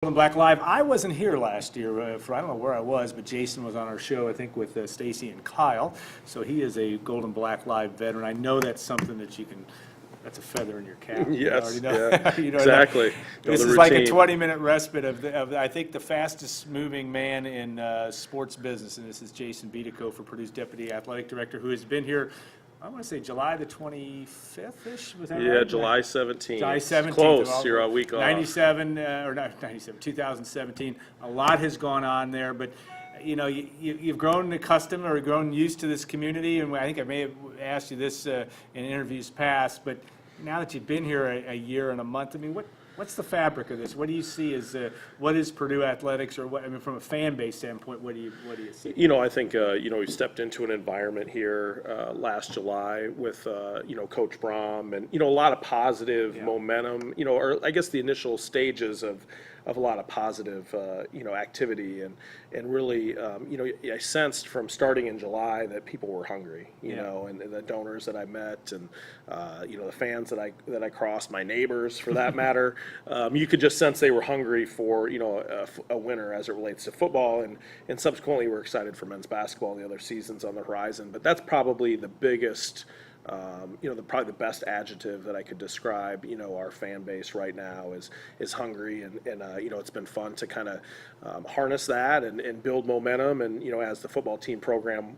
Golden Black Live. I wasn't here last year for I don't know where I was, but Jason was on our show, I think, with Stacy and Kyle. So he is a Golden Black Live veteran. I know that's something that you can. That's a feather in your cap. Yes, you know. yeah, You know, exactly. This is like a 20-minute respite of I think the fastest moving man in sports business, and this is Jason Butikofer, Purdue's Deputy Athletic Director, who has been here. I want to say July the 25th-ish, was that right? Yeah, July 17th. July 17th. Close, you're a week off. 97, or not 97, 2017. A lot has gone on there, but you know, you've grown accustomed or grown used to this community, and I think I may have asked you this in interviews past, but now that you've been here a year and a month, I mean, what's the fabric of this? What do you see as what is Purdue athletics, or what? I mean, from a fan base standpoint, what do you see? You know, I think we stepped into an environment here last July with Coach Brom, and a lot of positive momentum. Or I guess the initial stages of a lot of positive activity, and really I sensed from starting in July that people were hungry. And the donors that I met, and the fans that I crossed, my neighbors for that matter. You could just sense they were hungry for a winner as it relates to football, and subsequently we're excited for men's basketball and the other seasons on the horizon. But that's probably the biggest, probably the best adjective that I could describe our fan base right now is hungry, and it's been fun to kind of harness that and build momentum, and as the football team program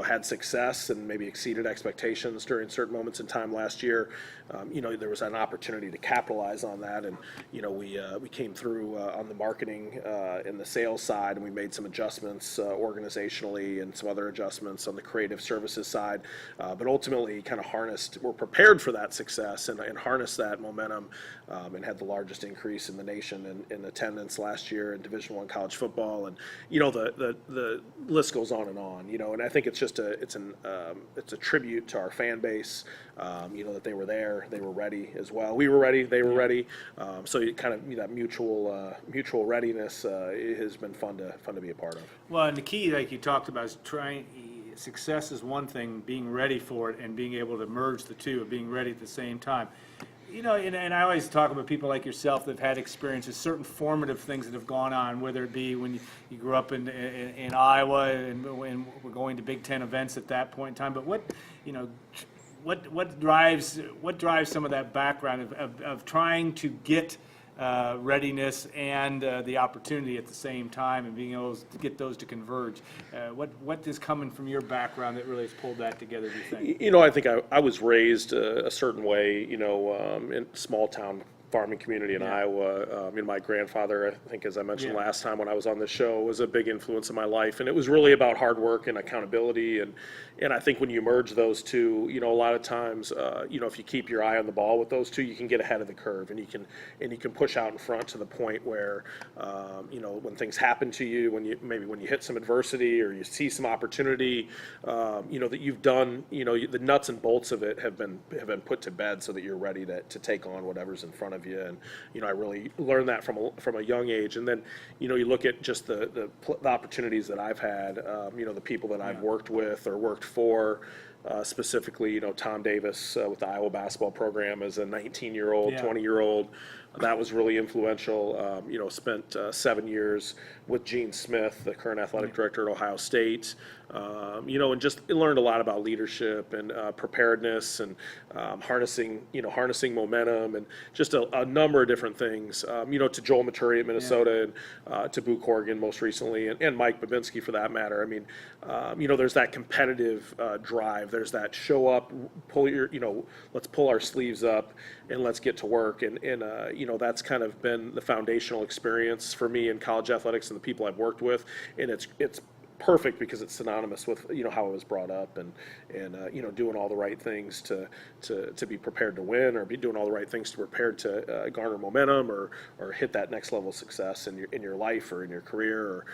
had success and maybe exceeded expectations during certain moments in time last year. There was an opportunity to capitalize on that, and we came through on the marketing and the sales side, and we made some adjustments organizationally and some other adjustments on the creative services side, but ultimately kind of we're prepared for that success and harnessed that momentum, and had the largest increase in the nation in attendance last year in Division I college football, and the list goes on, and I think it's just it's a tribute to our fan base, that they were there, they were ready as well. We were ready, they were ready. So you kind of that mutual readiness has been fun to be a part of. Well, and the key, like you talked about, is success is one thing, being ready for it, and being able to merge the two, of being ready at the same time. And I always talk about people like yourself that have had experiences, certain formative things that have gone on, whether it be when you grew up in Iowa and we're going to Big Ten events at that point in time. But what drives some of that background of trying to get readiness and the opportunity at the same time, and being able to get those to converge? What is coming from your background that really has pulled that together, do you think? I think I was raised a certain way, in a small town farming community in Iowa. My grandfather, I think, as I mentioned last time when I was on this show, was a big influence in my life, and it was really about hard work and accountability, and I think when you merge those two, a lot of times, if you keep your eye on the ball with those two, you can get ahead of the curve, and you can push out in front to the point where, when things happen to you, when you hit some adversity or you see some opportunity, that you've done, the nuts and bolts of it have been put to bed so that you're ready to take on whatever's in front of you. And I really learned that from a young age. And then you look at just the opportunities that I've had, the people that I've worked with or worked for, specifically Tom Davis with the Iowa basketball program as a 19-year-old, 20-year-old. That was really influential. Spent 7 years with Gene Smith, the current athletic director at Ohio State, and just learned a lot about leadership and preparedness and harnessing momentum, and just a number of different things. To Joel Maturi at Minnesota, and to Boo Corrigan most recently, and Mike Babinski for that matter. I mean, there's that competitive drive. There's that show up, let's pull our sleeves up and let's get to work. And that's kind of been the foundational experience for me in college athletics and the people I've worked with. And it's perfect because it's synonymous with how I was brought up, and doing all the right things to be prepared to win, or be doing all the right things to prepare to garner momentum or hit that next level of success in your life or in your career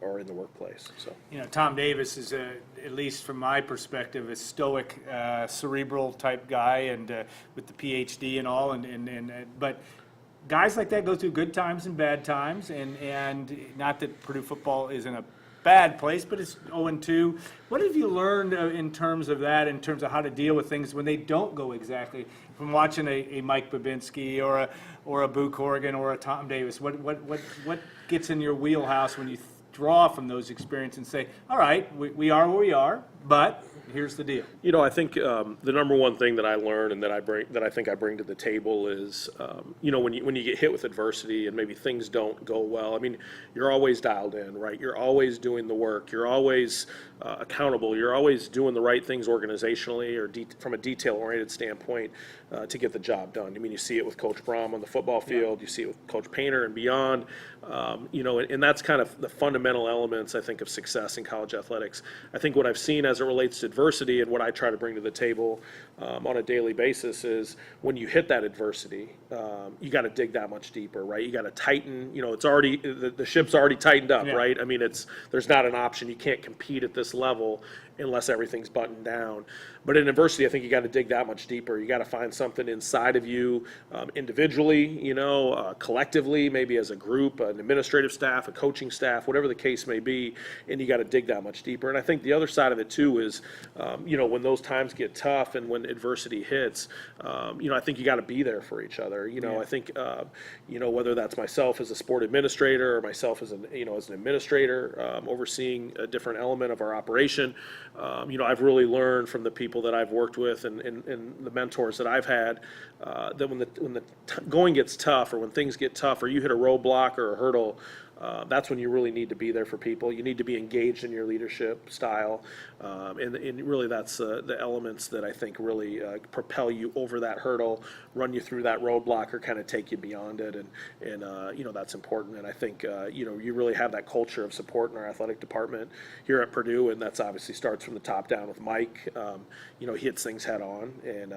or in the workplace. So Tom Davis is at least from my perspective, a stoic, cerebral type guy, and with the PhD and all, but guys like that go through good times and bad times, and not that Purdue football is in a bad place, but it's 0-2. What have you learned in terms of that, in terms of how to deal with things when they don't go exactly, from watching a Mike Babinski or or a Boo Corrigan or a Tom Davis? What gets in your wheelhouse when you draw from those experiences and say, all right, we are where we are, but here's the deal? I think the number one thing that I learned and that I think I bring to the table is, when you get hit with adversity and maybe things don't go well. I mean, you're always dialed in, right? You're always doing the work. You're always accountable. You're always doing the right things organizationally or from a detail-oriented standpoint to get the job done. I mean, you see it with Coach Brom on the football field. You see it with Coach Painter and beyond. And that's kind of the fundamental elements, I think, of success in college athletics. I think what I've seen as it relates to adversity and what I try to bring to the table on a daily basis is when you hit that adversity, you got to dig that much deeper, right? You got to tighten. It's already the ship's already tightened up, right? I mean, there's not an option. You can't compete at this level unless everything's buttoned down. But in adversity, I think you got to dig that much deeper. You got to find something inside of you, individually, collectively, maybe as a group, an administrative staff, a coaching staff, whatever the case may be, and you got to dig that much deeper. And I think the other side of it too is, when those times get tough and when adversity hits, I think you got to be there for each other. I think, whether that's myself as a sport administrator or myself as an administrator overseeing a different element of our operation. I've really learned from the people that I've worked with and the mentors that I've had that when the going gets tough or when things get tough or you hit a roadblock or a hurdle, that's when you really need to be there for people. You need to be engaged in your leadership style, and really that's the elements that I think really propel you over that hurdle, run you through that roadblock, or kind of take you beyond it, and that's important. And I think you really have that culture of support in our athletic department here at Purdue, and that's obviously starts from the top down with Mike. He hits things head on, and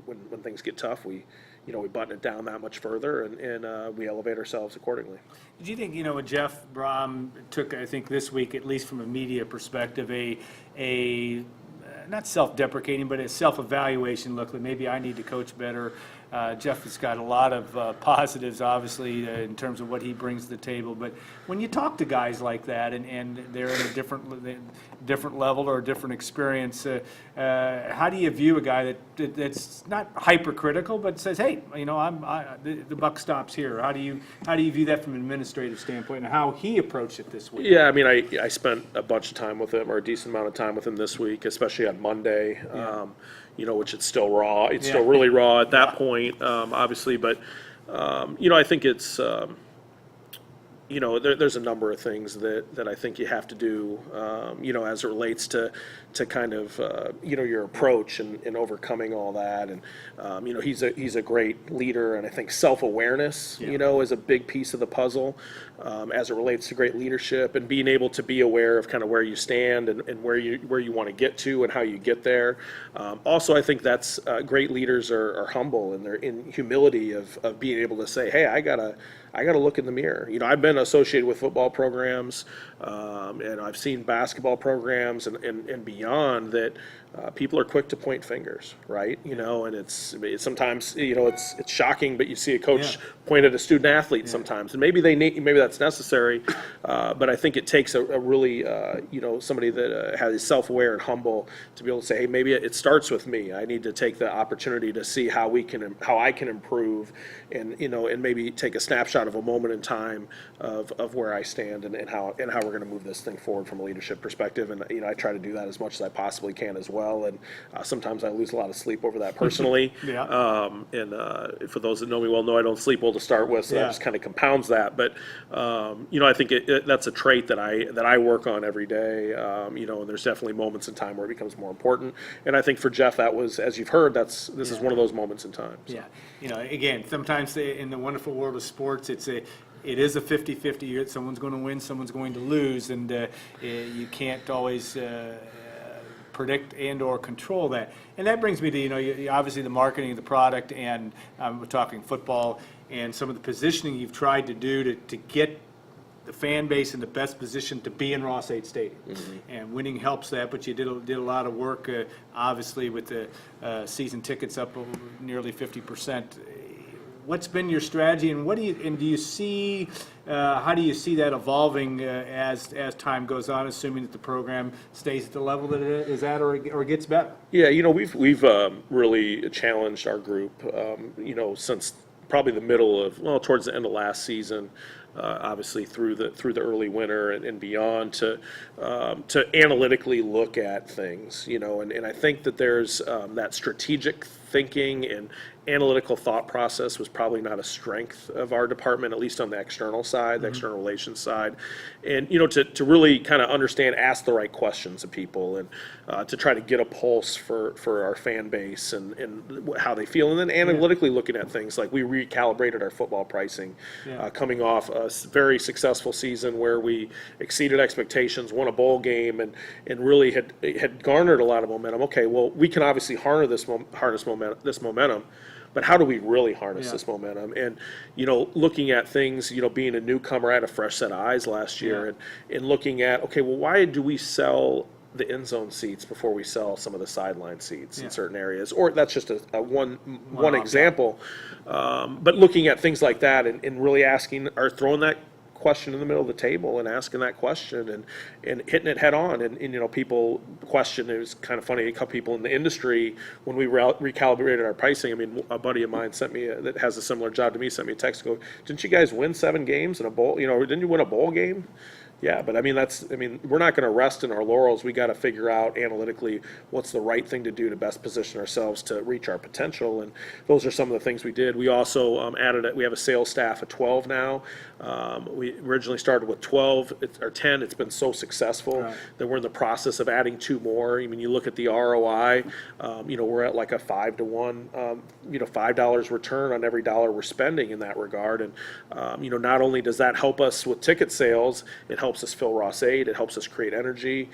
when things get tough, we button it down that much further, and we elevate ourselves accordingly. Do you think, when Jeff Brom took, I think this week, at least from a media perspective, a not self-deprecating, but a self-evaluation look that maybe I need to coach better? Jeff has got a lot of positives, obviously, in terms of what he brings to the table. But when you talk to guys like that and they're in a different level or a different experience, how do you view a guy that's not hypercritical but says, "Hey, the buck stops here"? How do you view that from an administrative standpoint and how he approached it this week? Yeah, I mean, I spent a bunch of time with him, or a decent amount of time with him this week, especially on Monday. Which it's still raw. It's still really raw at that point, obviously. But, I think it's, there's a number of things that I think you have to do, as it relates to kind of, your approach and overcoming all that. And, he's a great leader, and I think self-awareness, is a big piece of the puzzle as it relates to great leadership and being able to be aware of kind of where you stand and where you want to get to and how you get there. Also, I think that's great leaders are humble, and they're in humility of being able to say, hey, I gotta look in the mirror. I've been associated with football programs, and I've seen basketball programs and beyond that people are quick to point fingers, right? And it's sometimes it's shocking, but you see a coach point at a student athlete sometimes, and maybe that's necessary, but I think it takes a really somebody that is self-aware and humble to be able to say, hey, maybe it starts with me. I need to take the opportunity to see how I can improve, and maybe take a snapshot of a moment in time of where I stand and how we're going to move this thing forward from a leadership perspective. And I try to do that as much as I possibly can as well. And sometimes I lose a lot of sleep over that personally. For those that know me well, know I don't sleep well to start with, so that just kind of compounds that. But I think that's a trait that I work on every day. And there's definitely moments in time where it becomes more important. And I think for Jeff, that was, as you've heard, this is one of those moments in time. So. Yeah, again, sometimes in the wonderful world of sports, it is a 50-50. Someone's going to win, someone's going to lose, and you can't always predict and or control that. And that brings me to, obviously the marketing of the product, and we're talking football, and some of the positioning you've tried to do to get the fan base in the best position to be in Ross-Ade Stadium. And winning helps that, but you did a lot of work, obviously, with the season tickets up over nearly 50%. What's been your strategy, and do you see how do you see that evolving as time goes on, assuming that the program stays at the level that it is at or gets better? Yeah, we've really challenged our group, since probably the middle of, well, towards the end of last season, obviously through the early winter and beyond, to analytically look at things, and I think that there's that strategic thinking and analytical thought process was probably not a strength of our department, at least on the external side, the external relations side. And, to really kind of understand, ask the right questions of people, and to try to get a pulse for our fan base and how they feel. And then analytically looking at things like we recalibrated our football pricing, coming off a very successful season where we exceeded expectations, won a bowl game, and really had garnered a lot of momentum. Okay, well, we can obviously harness this momentum. But how do we really harness this momentum? And, looking at things, being a newcomer, I had a fresh set of eyes last year, and looking at, okay, well, why do we sell the end zone seats before we sell some of the sideline seats in certain areas? Or that's just a one example. But looking at things like that and really asking, or throwing that question in the middle of the table and asking that question and hitting it head on. And people question, it was kind of funny, a couple people in the industry, when we recalibrated our pricing, I mean, a buddy of mine that has a similar job to me, sent me a text, go, didn't you guys win 7 games in a bowl? Didn't you win a bowl game? Yeah, but we're not going to rest in our laurels. We got to figure out analytically what's the right thing to do to best position ourselves to reach our potential, and those are some of the things we did. We also we have a sales staff of 12 now. We originally started with 12 or 10. It's been so successful that we're in the process of adding 2 more. I mean, you look at the ROI. We're at like a 5-to-1. $5 return on every dollar we're spending in that regard, and not only does that help us with ticket sales, it helps us fill Ross 8. It helps us create energy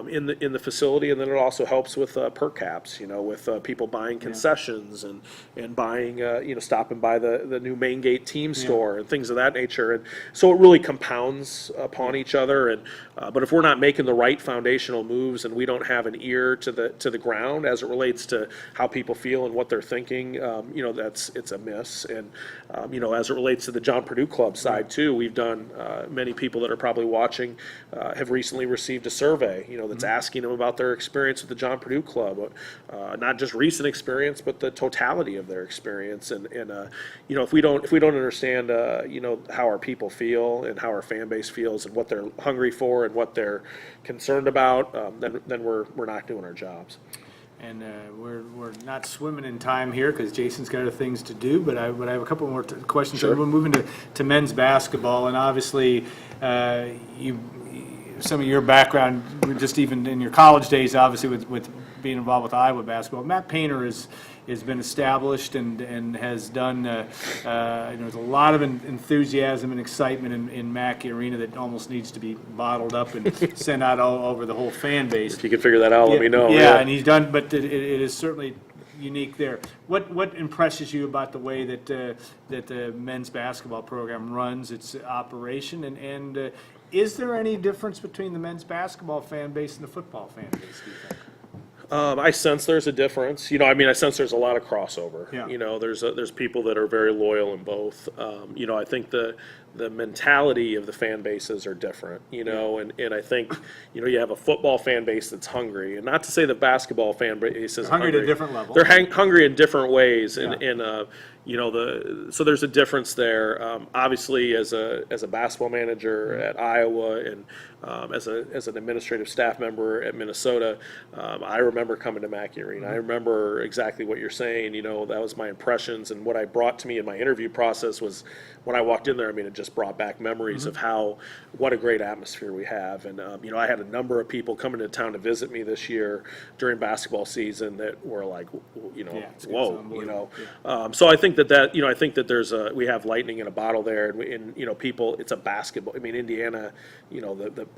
in the facility, and then it also helps with per caps. With people buying concessions and buying, stopping by the new main gate team store and things of that nature. And so it really compounds upon each other. And but if we're not making the right foundational moves and we don't have an ear to the ground as it relates to how people feel and what they're thinking, it's a miss. And as it relates to the John Purdue Club side too, we've done many people that are probably watching have recently received a survey, that's asking them about their experience with the John Purdue Club, not just recent experience, but the totality of their experience. And if we don't understand, how our people feel and how our fan base feels and what they're hungry for and what they're concerned about, then we're not doing our jobs. And we're not swimming in time here because Jason's got other things to do. But I have a couple more questions. Sure. We're moving to men's basketball, and obviously, some of your background, just even in your college days, obviously with being involved with Iowa basketball. Matt Painter has been established and has done. There's a lot of enthusiasm and excitement in Mackey Arena that almost needs to be bottled up and sent out all over the whole fan base. If you can figure that out, let me know. Yeah, and he's done, but it is certainly unique there. What impresses you about the way that the men's basketball program runs its operation, and is there any difference between the men's basketball fan base and the football fan base, do you think? I sense there's a difference. I sense there's a lot of crossover. Yeah. There's people that are very loyal in both. I think the mentality of the fan bases are different, and I think, you have a football fan base that's hungry, and not to say the basketball fan base is hungry at a different level. They're hungry in different ways, Yeah. and so there's a difference there. Obviously, as a basketball manager at Iowa and as an administrative staff member at Minnesota, I remember coming to Mackey Arena. I remember exactly what you're saying. That was my impressions, and what I brought to me in my interview process was when I walked in there. It just brought back memories of what a great atmosphere we have. And I had a number of people coming to town to visit me this year during basketball season that were like, whoa, So I think that we have lightning in a bottle there, and people, it's a basketball. Indiana,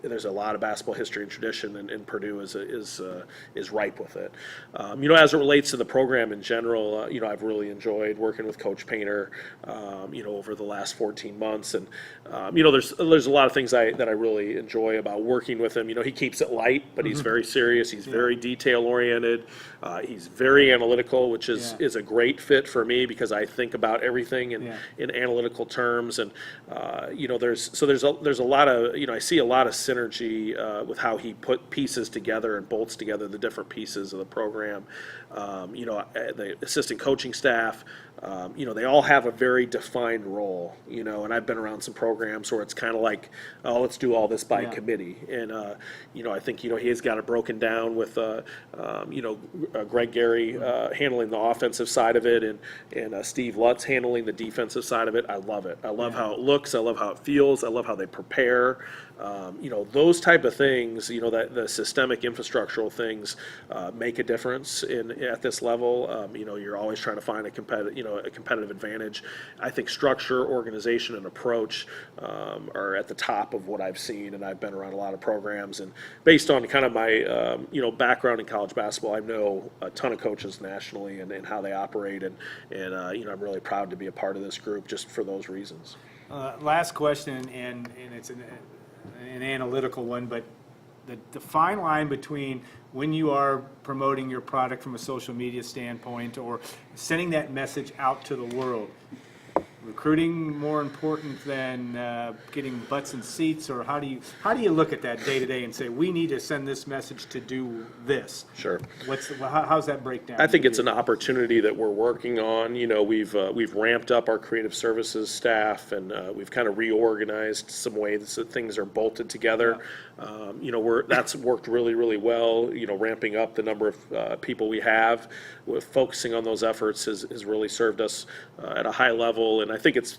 there's a lot of basketball history and tradition, and Purdue is ripe with it. As it relates to the program in general, I've really enjoyed working with Coach Painter, over the last 14 months, and there's a lot of things that I really enjoy about working with him. He keeps it light, but he's very serious. He's very detail oriented. He's very analytical, which is a great fit for me because I think about everything Yeah. in analytical terms. And there's a lot of, I see a lot of synergy with how he put pieces together and bolts together the different pieces of the program. The assistant coaching staff, they all have a very defined role, and I've been around some programs where it's kind of like, oh, let's do all this by committee. And, I think, he's got it broken down with, Greg Gary handling the offensive side of it, and Steve Lutz handling the defensive side of it. I love it. I love how it looks. I love how it feels. I love how they prepare. Those type of things, that the systemic infrastructural things make a difference at this level. You're always trying to find a competitive advantage. I think structure, organization, and approach are at the top of what I've seen, and I've been around a lot of programs. And based on kind of my background in college basketball, I know a ton of coaches nationally and how they operate, and I'm really proud to be a part of this group just for those reasons. Last question, and it's an analytical one, but the fine line between when you are promoting your product from a social media standpoint or sending that message out to the world, recruiting more important than getting butts and seats, or how do you look at that day to day and say we need to send this message to do this? Sure. How's that breakdown? I think it's an opportunity that we're working on. We've ramped up our creative services staff, and we've kind of reorganized some ways that things are bolted together. That's worked really, really well. Ramping up the number of people we have, with focusing on those efforts has really served us at a high level, and I think it's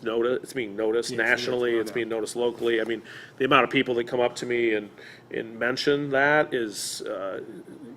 being noticed nationally. It's being noticed locally. I mean, the amount of people that come up to me and mention that is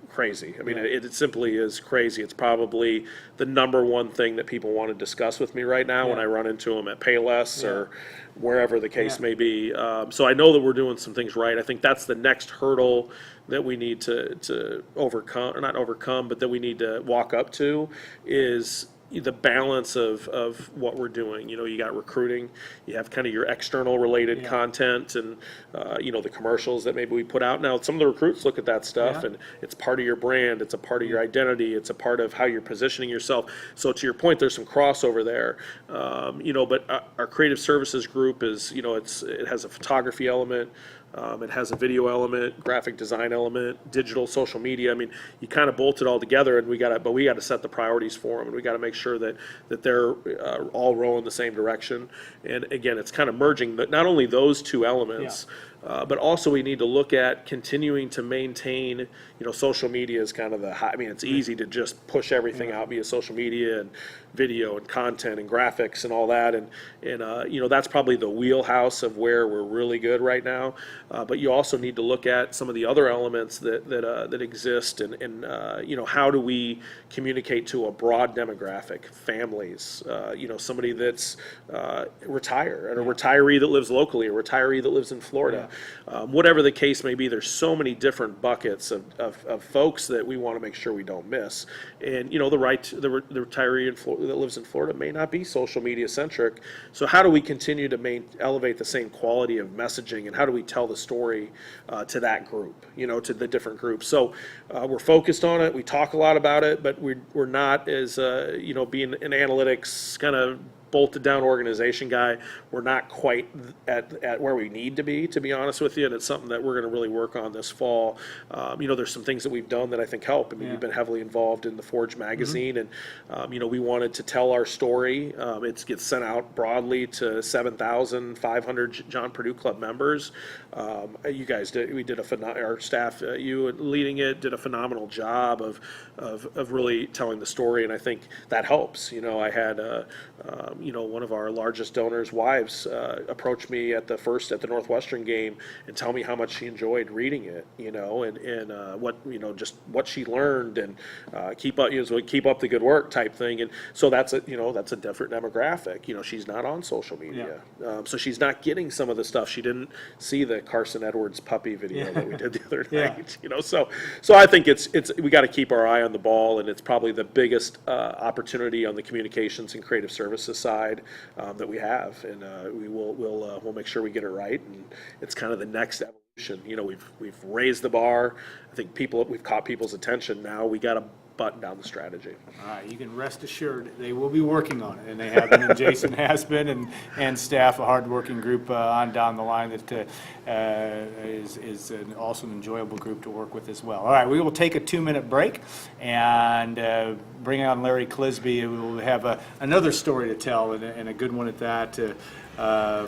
crazy. I mean, it simply is crazy. It's probably the number one thing that people want to discuss with me right now when I run into them at Payless or wherever the case may be. So I know that we're doing some things right. I think that's the next hurdle that we need to overcome, or not overcome, but that we need to walk up to, is the balance of what we're doing. You got recruiting, you have kind of your external related content, and the commercials that maybe we put out. Now, some of the recruits look at that stuff, and it's part of your brand, it's a part of your identity, it's a part of how you're positioning yourself. So to your point, there's some crossover there. But our creative services group is, it has a photography element. It has a video element, graphic design element, digital, social media. I mean, you kind of bolt it all together, and we got to set the priorities for them, and we got to make sure that they're all rowing the same direction. And again, it's kind of merging not only those two elements, but also we need to look at continuing to maintain. Social media is kind of the high. I mean, it's easy to just push everything out via social media and video and content and graphics and all that, and that's probably the wheelhouse of where we're really good right now. But you also need to look at some of the other elements that exist, and how do we communicate to a broad demographic, families, somebody that's retired, and a retiree that lives locally, a retiree that lives in Florida, whatever the case may be. There's so many different buckets of folks that we want to make sure we don't miss. And the retiree that lives in Florida may not be social media centric. So how do we continue to elevate the same quality of messaging, and how do we tell the story to that group, to the different groups? So we're focused on it. We talk a lot about it, but we're not as being an analytics kind of bolted down organization guy. We're not quite at where we need to be honest with you, and it's something that we're going to really work on this fall. There's some things that we've done that I think help. I mean, you've been heavily involved in the Forge magazine, and we wanted to tell our story. It gets sent out broadly to 7,500 John Purdue Club members. You guys did. Our staff, you leading it, did a phenomenal job of really telling the story, and I think that helps. I had one of our largest donors' wives approached me at the Northwestern game and tell me how much she enjoyed reading it, and just what she learned, and keep up the good work type thing. And so that's a different demographic. She's not on social media, so she's not getting some of the stuff. She didn't see the Carson Edwards puppy video that we did the other night. So I think we got to keep our eye on the ball, and it's probably the biggest opportunity on the communications and creative services side that we have, and we'll make sure we get it right. And it's kind of the next evolution. We've raised the bar. I think we've caught people's attention. Now we got to button down the strategy. All right, you can rest assured, they will be working on it, and they have been, and Jason has been, and staff, a hardworking group on down the line that is also an enjoyable group to work with as well. All right, we will take a 2-minute break and bring on Larry Clisby, who will have another story to tell, and a good one at that,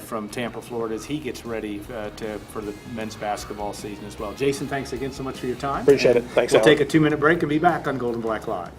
from Tampa, Florida, as he gets ready for the men's basketball season as well. Jason, thanks again so much for your time. Appreciate it. Thanks, We'll Alan. take a 2-minute break and be back on Golden Black Live.